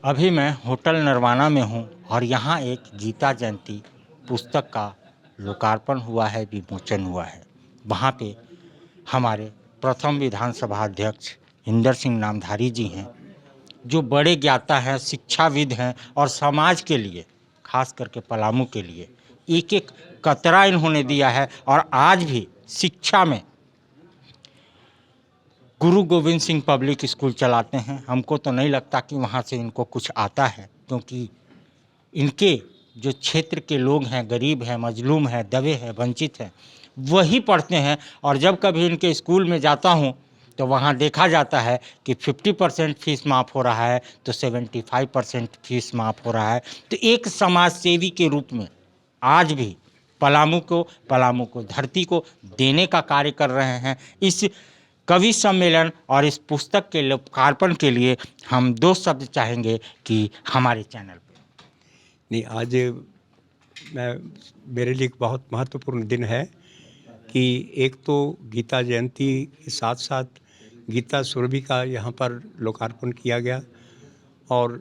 अभी मैं होटल नरवाना में हूँ और यहाँ एक गीता जयंती पुस्तक का लोकार्पण हुआ है, विमोचन हुआ है। वहाँ पे हमारे प्रथम विधानसभा अध्यक्ष इंदर सिंह नामधारी जी हैं, जो बड़े ज्ञाता हैं, शिक्षाविद हैं और समाज के लिए, खास करके पलामू के लिए एक एक कतरा इन्होंने दिया है। और आज भी शिक्षा में गुरु गोविंद सिंह पब्लिक स्कूल चलाते हैं। हमको तो नहीं लगता कि वहाँ से इनको कुछ आता है, क्योंकि इनके जो क्षेत्र के लोग हैं, गरीब हैं, मजलूम हैं, दबे हैं, वंचित हैं, वही पढ़ते हैं। और जब कभी इनके स्कूल में जाता हूँ तो वहाँ देखा जाता है कि 50% फीस माफ़ हो रहा है, तो 75% फीस माफ़ हो रहा है। तो एक समाज सेवी के रूप में आज भी पलामू को धरती को देने का कार्य कर रहे हैं। इस कवि सम्मेलन और इस पुस्तक के लोकार्पण के लिए हम 2 शब्द चाहेंगे कि हमारे चैनल पे। नहीं, आज मेरे लिए एक बहुत महत्वपूर्ण दिन है कि एक तो गीता जयंती के साथ साथ गीता सुरभि का यहाँ पर लोकार्पण किया गया। और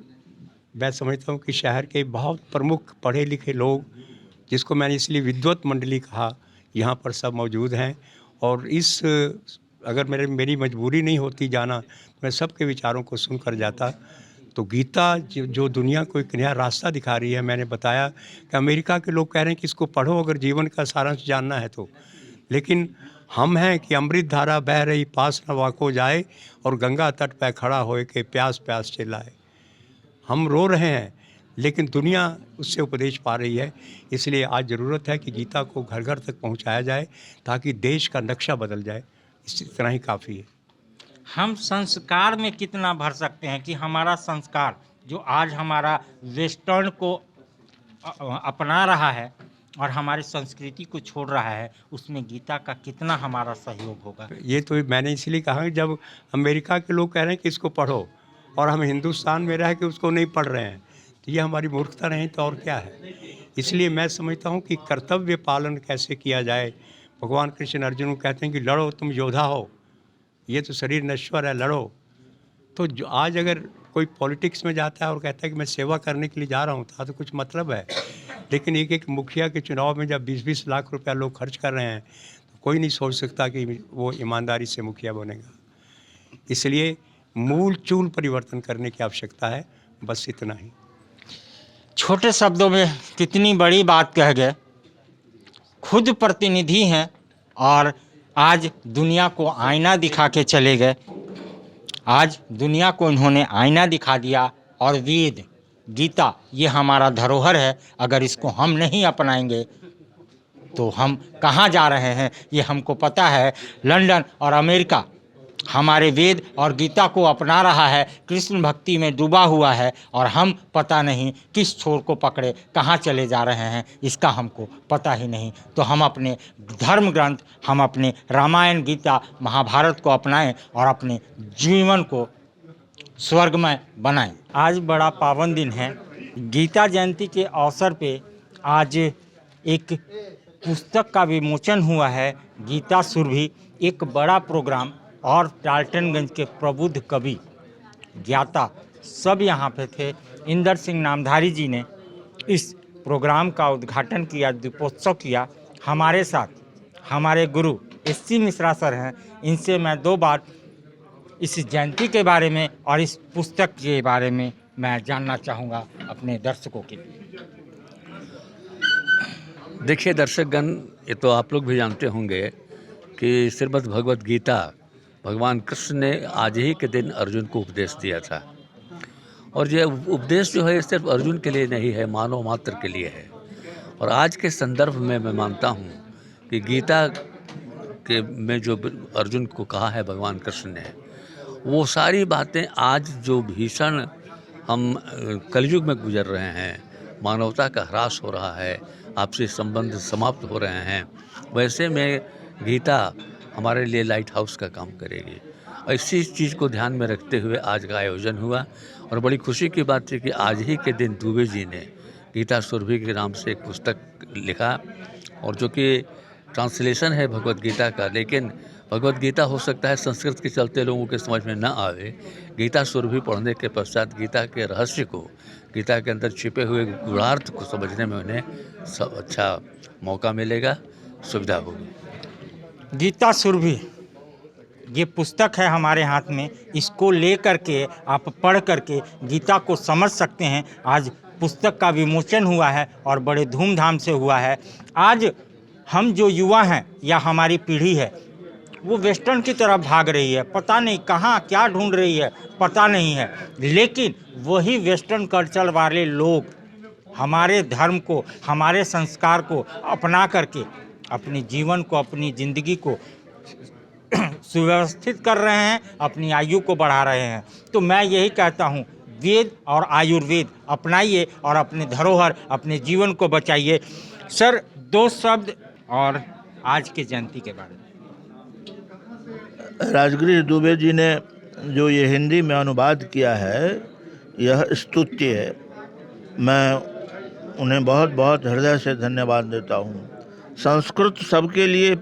मैं समझता हूँ कि शहर के बहुत प्रमुख पढ़े लिखे लोग, जिसको मैंने इसलिए विद्वत मंडली कहा, यहाँ पर सब मौजूद हैं। और अगर मेरी मजबूरी नहीं होती जाना, तो मैं सबके विचारों को सुनकर जाता। तो गीता जो दुनिया को एक नया रास्ता दिखा रही है। मैंने बताया कि अमेरिका के लोग कह रहे हैं कि इसको पढ़ो अगर जीवन का सारांश जानना है तो, लेकिन हम हैं कि अमृत धारा बह रही पास न वाको जाए, और गंगा तट पर खड़ा होए के प्यास प्यास चिल्लाए। हम रो रहे हैं लेकिन दुनिया उससे उपदेश पा रही है। इसलिए आज ज़रूरत है कि गीता को घर घर तक पहुंचाया जाए, ताकि देश का नक्शा बदल जाए। इतना ही काफ़ी है। हम संस्कार में कितना भर सकते हैं कि हमारा संस्कार जो आज हमारा वेस्टर्न को अपना रहा है और हमारी संस्कृति को छोड़ रहा है, उसमें गीता का कितना हमारा सहयोग होगा। ये तो मैंने इसलिए कहा कि जब अमेरिका के लोग कह रहे हैं कि इसको पढ़ो और हम हिंदुस्तान में रह के उसको नहीं पढ़ रहे हैं, तो ये हमारी मूर्खता नहीं तो और क्या है। इसलिए मैं समझता हूँ कि कर्तव्य पालन कैसे किया जाए। भगवान कृष्ण अर्जुन को कहते हैं कि लड़ो, तुम योद्धा हो, ये तो शरीर नश्वर है, लड़ो। तो जो आज अगर कोई पॉलिटिक्स में जाता है और कहता है कि मैं सेवा करने के लिए जा रहा हूँ, तो कुछ मतलब है। लेकिन एक मुखिया के चुनाव में जब 20-20 लाख रुपया लोग खर्च कर रहे हैं, तो कोई नहीं सोच सकता कि वो ईमानदारी से मुखिया बनेगा। इसलिए मूल चूल परिवर्तन करने की आवश्यकता है, बस इतना ही। छोटे शब्दों में कितनी बड़ी बात कह गए। खुद प्रतिनिधि हैं और आज दुनिया को आईना दिखा के चले गए। आज दुनिया को इन्होंने आईना दिखा दिया। और वेद गीता ये हमारा धरोहर है, अगर इसको हम नहीं अपनाएंगे तो हम कहाँ जा रहे हैं ये हमको पता है। लंदन और अमेरिका हमारे वेद और गीता को अपना रहा है, कृष्ण भक्ति में डूबा हुआ है, और हम पता नहीं किस छोर को पकड़े कहाँ चले जा रहे हैं, इसका हमको पता ही नहीं। तो हम अपने धर्म ग्रंथ, हम अपने रामायण, गीता, महाभारत को अपनाएं और अपने जीवन को स्वर्गमय बनाएं। आज बड़ा पावन दिन है। गीता जयंती के अवसर पे आज एक पुस्तक का विमोचन हुआ है, गीता सुरभि, एक बड़ा प्रोग्राम। और डाल्टनगंज के प्रबुद्ध कवि, ज्ञाता सब यहाँ पे थे। इंदर सिंह नामधारी जी ने इस प्रोग्राम का उद्घाटन किया, दीपोत्सव किया। हमारे साथ हमारे गुरु SC मिश्रा सर हैं। इनसे मैं 2 बार इस जयंती के बारे में और इस पुस्तक के बारे में मैं जानना चाहूँगा अपने दर्शकों के लिए। देखिए दर्शकगण, ये तो आप लोग भी जानते होंगे कि श्रीमद् भगवत गीता भगवान कृष्ण ने आज ही के दिन अर्जुन को उपदेश दिया था। और ये उपदेश जो है सिर्फ अर्जुन के लिए नहीं है, मानव मात्र के लिए है। और आज के संदर्भ में मैं मानता हूँ कि गीता के में जो अर्जुन को कहा है भगवान कृष्ण ने, वो सारी बातें आज जो भीषण हम कलयुग में गुजर रहे हैं, मानवता का ह्रास हो रहा है, आपसी संबंध समाप्त हो रहे हैं, वैसे में गीता हमारे लिए लाइट हाउस का काम करेगी। इसी चीज़ को ध्यान में रखते हुए आज का आयोजन हुआ। और बड़ी खुशी की बात है कि आज ही के दिन दुबे जी ने गीता सुरभि के नाम से एक पुस्तक लिखा, और जो कि ट्रांसलेशन है भगवत गीता का, लेकिन भगवत गीता हो सकता है संस्कृत के चलते लोगों के समझ में न आवे, गीता सुरभि पढ़ने के पश्चात गीता के रहस्य को, गीता के अंदर छिपे हुए गूढ़ार्थ को समझने में उन्हें सब अच्छा मौका मिलेगा, सुविधा होगी। गीता सुरभि ये पुस्तक है हमारे हाथ में, इसको ले करके आप पढ़ करके गीता को समझ सकते हैं। आज पुस्तक का विमोचन हुआ है और बड़े धूमधाम से हुआ है। आज हम जो युवा हैं या हमारी पीढ़ी है वो वेस्टर्न की तरफ भाग रही है, पता नहीं कहाँ क्या ढूंढ रही है, पता नहीं है। लेकिन वही वेस्टर्न कल्चर वाले लोग हमारे धर्म को, हमारे संस्कार को अपना करके अपने जीवन को, अपनी ज़िंदगी को सुव्यवस्थित कर रहे हैं, अपनी आयु को बढ़ा रहे हैं। तो मैं यही कहता हूँ, वेद और आयुर्वेद अपनाइए और अपने धरोहर, अपने जीवन को बचाइए। सर, 2 शब्द और आज के जयंती के बारे में। राजगिरी दुबे जी ने जो ये हिंदी में अनुवाद किया है, यह स्तुत्य है। मैं उन्हें बहुत बहुत हृदय से धन्यवाद देता हूँ। संस्कृत सबके लिए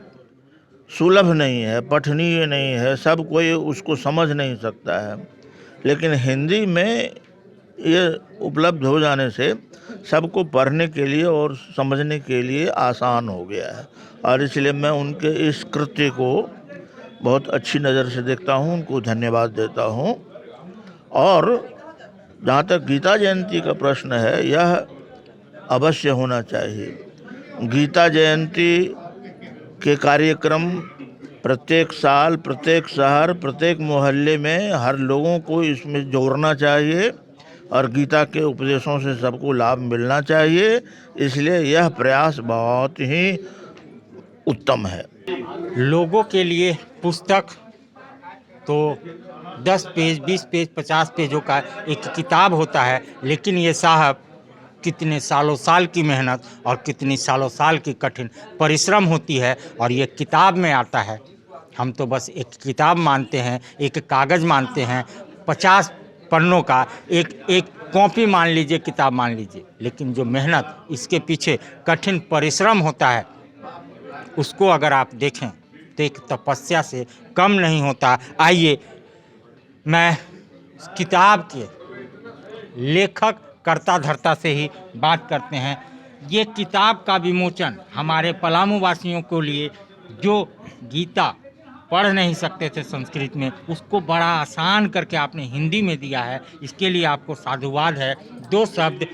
सुलभ नहीं है, पठनीय नहीं है, सब कोई उसको समझ नहीं सकता है, लेकिन हिंदी में ये उपलब्ध हो जाने से सबको पढ़ने के लिए और समझने के लिए आसान हो गया है। और इसलिए मैं उनके इस कृत्य को बहुत अच्छी नज़र से देखता हूँ, उनको धन्यवाद देता हूँ। और जहाँ तक गीता जयंती का प्रश्न है, यह अवश्य होना चाहिए। गीता जयंती के कार्यक्रम प्रत्येक साल, प्रत्येक शहर, प्रत्येक मोहल्ले में हर लोगों को इसमें जोड़ना चाहिए और गीता के उपदेशों से सबको लाभ मिलना चाहिए। इसलिए यह प्रयास बहुत ही उत्तम है। लोगों के लिए पुस्तक तो 10 पेज, 20 पेज, 50 पेजों का एक किताब होता है, लेकिन ये साहब कितने सालों साल की मेहनत और कितनी सालों साल की कठिन परिश्रम होती है और ये किताब में आता है। हम तो बस एक किताब मानते हैं, एक कागज़ मानते हैं, 50 पन्नों का एक कॉपी मान लीजिए, किताब मान लीजिए, लेकिन जो मेहनत इसके पीछे कठिन परिश्रम होता है, उसको अगर आप देखें तो एक तपस्या से कम नहीं होता। आइए, मैं किताब के लेखक कर्ता धर्ता से ही बात करते हैं। ये किताब का विमोचन हमारे पलामू वासियों को लिए, जो गीता पढ़ नहीं सकते थे संस्कृत में, उसको बड़ा आसान करके आपने हिंदी में दिया है, इसके लिए आपको साधुवाद है। 2 शब्द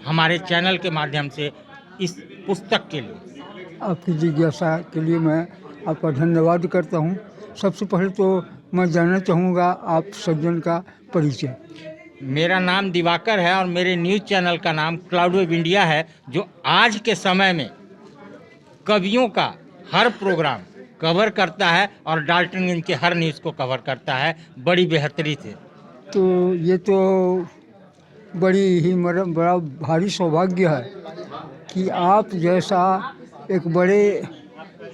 हमारे चैनल के माध्यम से इस पुस्तक के लिए। आपकी जिज्ञासा के लिए मैं आपका धन्यवाद करता हूँ। सबसे पहले तो मैं जानना चाहूँगा आप सज्जन का परिचय। मेरा नाम दिवाकर है और मेरे न्यूज़ चैनल का नाम क्लाउड वेब इंडिया है, जो आज के समय में कवियों का हर प्रोग्राम कवर करता है और डाल्टनगंज के हर न्यूज़ को कवर करता है बड़ी बेहतरी से। तो ये तो बड़ी ही बड़ा भारी सौभाग्य है कि आप जैसा एक बड़े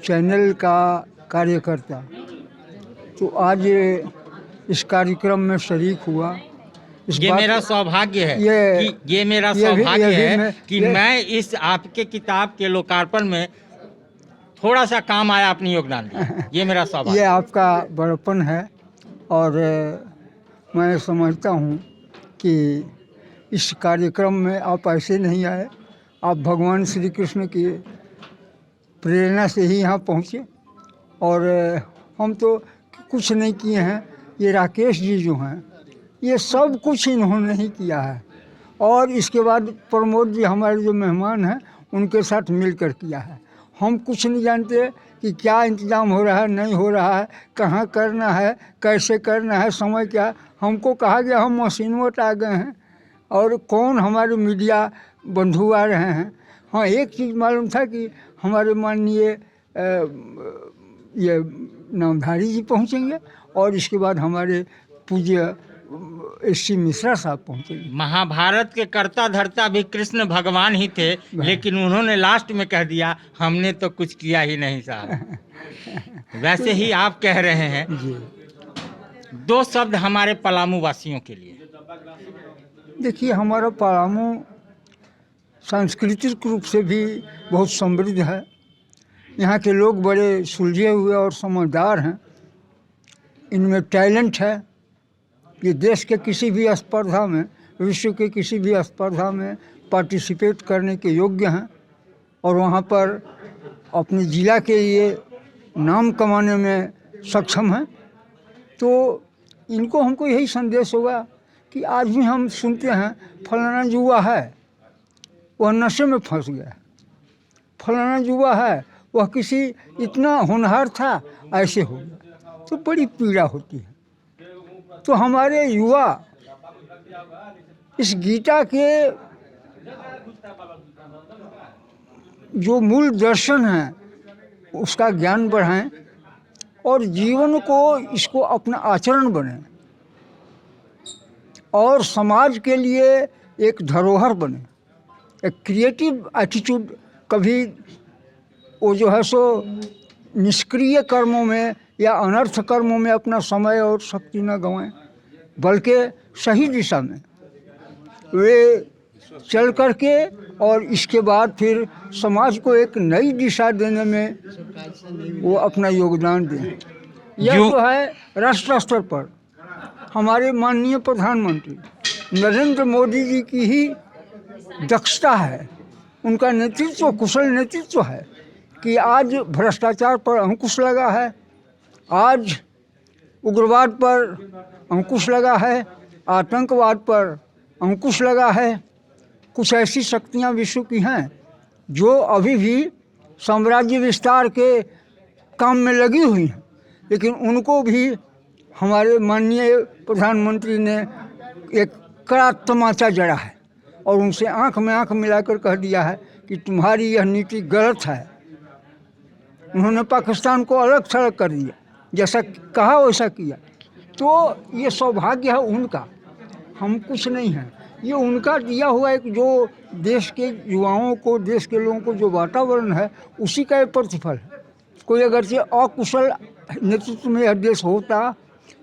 चैनल का कार्यकर्ता तो आज इस कार्यक्रम में शरीक हुआ। ये मेरा सौभाग्य है ये मेरा ये भी- सौभाग्य ये भी है मैं- कि ये- मैं इस आपके किताब के लोकार्पण में थोड़ा सा काम आया, अपनी योगदान दिया। ये मेरा ये सौभाग्य है। आपका बड़पन है और मैं समझता हूँ कि इस कार्यक्रम में आप ऐसे नहीं आए, आप भगवान श्री कृष्ण की प्रेरणा से ही यहाँ पहुँचे। और हम तो कुछ नहीं किए हैं, ये राकेश जी जो हैं ये सब कुछ इन्होंने ही किया है। और इसके बाद प्रमोद जी हमारे जो मेहमान हैं उनके साथ मिलकर किया है। हम कुछ नहीं जानते कि क्या इंतज़ाम हो रहा है, नहीं हो रहा है, कहाँ करना है, कैसे करना है, समय क्या। हमको कहा गया हम मशीनवट आ गए हैं और कौन हमारे मीडिया बंधु आ रहे हैं। हाँ, एक चीज़ मालूम था कि हमारे माननीय ये नामधारी जी पहुँचेंगे और इसके बाद हमारे पूज्य एस.सी. मिश्रा साहब पहुँचेंगे। महाभारत के कर्ता धर्ता भी कृष्ण भगवान ही थे, लेकिन उन्होंने लास्ट में कह दिया हमने तो कुछ किया ही नहीं साहब। वैसे ही आप कह रहे हैं। जी 2 शब्द हमारे पलामू वासियों के लिए। देखिए, हमारा पलामू सांस्कृतिक रूप से भी बहुत समृद्ध है यहाँ के लोग बड़े सुलझे हुए और समझदार हैं, इनमें टैलेंट है। ये देश के किसी भी स्पर्धा में, विश्व के किसी भी स्पर्धा में पार्टिसिपेट करने के योग्य हैं और वहाँ पर अपने ज़िला के लिए नाम कमाने में सक्षम हैं। तो इनको हमको यही संदेश होगा कि आज भी हम सुनते हैं फलाना युवा है वह नशे में फंस गया, फलाना युवा है वह किसी इतना होनहार था ऐसे हो गया, तो बड़ी पीड़ा होती है। तो हमारे युवा इस गीता के जो मूल दर्शन है उसका ज्ञान बढ़ाएं और जीवन को इसको अपना आचरण बने और समाज के लिए एक धरोहर बने, एक क्रिएटिव एटीट्यूड। कभी वो जो है सो निष्क्रिय कर्मों में या अनर्थ कर्मों में अपना समय और शक्ति न गंवाएं, बल्कि सही दिशा में वे चल करके और इसके बाद फिर समाज को एक नई दिशा देने में वो अपना योगदान दें। यह तो है राष्ट्र स्तर पर हमारे माननीय प्रधानमंत्री नरेंद्र मोदी जी की ही दक्षता है, उनका नेतृत्व, कुशल नेतृत्व है कि आज भ्रष्टाचार पर अंकुश लगा है, आज उग्रवाद पर अंकुश लगा है, आतंकवाद पर अंकुश लगा है। कुछ ऐसी शक्तियां विश्व की हैं जो अभी भी साम्राज्य विस्तार के काम में लगी हुई हैं, लेकिन उनको भी हमारे माननीय प्रधानमंत्री ने एक कड़ा तमाचा जड़ा है और उनसे आंख में आंख मिलाकर कह दिया है कि तुम्हारी यह नीति गलत है। उन्होंने पाकिस्तान को अलग थलग कर दिया, जैसा कहा वैसा किया। तो ये सौभाग्य है उनका, हम कुछ नहीं हैं, ये उनका दिया हुआ एक जो देश के युवाओं को, देश के लोगों को जो वातावरण है उसी का एक प्रतिफल है। कोई अगर से अकुशल नेतृत्व में यह देश होता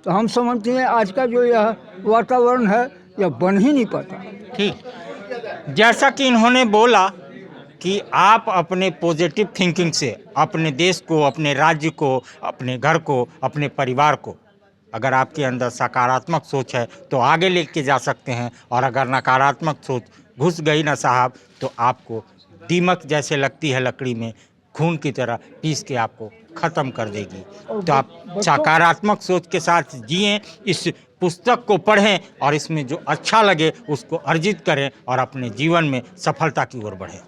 तो हम समझते हैं आज का जो यह वातावरण है यह बन ही नहीं पाता। ठीक, जैसा कि इन्होंने बोला कि आप अपने पॉजिटिव थिंकिंग से अपने देश को, अपने राज्य को, अपने घर को, अपने परिवार को, अगर आपके अंदर सकारात्मक सोच है तो आगे लेके जा सकते हैं, और अगर नकारात्मक सोच घुस गई ना साहब तो आपको दीमक जैसे लगती है लकड़ी में, खून की तरह पीस के आपको ख़त्म कर देगी। तो आप सकारात्मक सोच के साथ जिएं, इस पुस्तक को पढ़ें और इसमें जो अच्छा लगे उसको अर्जित करें और अपने जीवन में सफलता की ओर बढ़ें।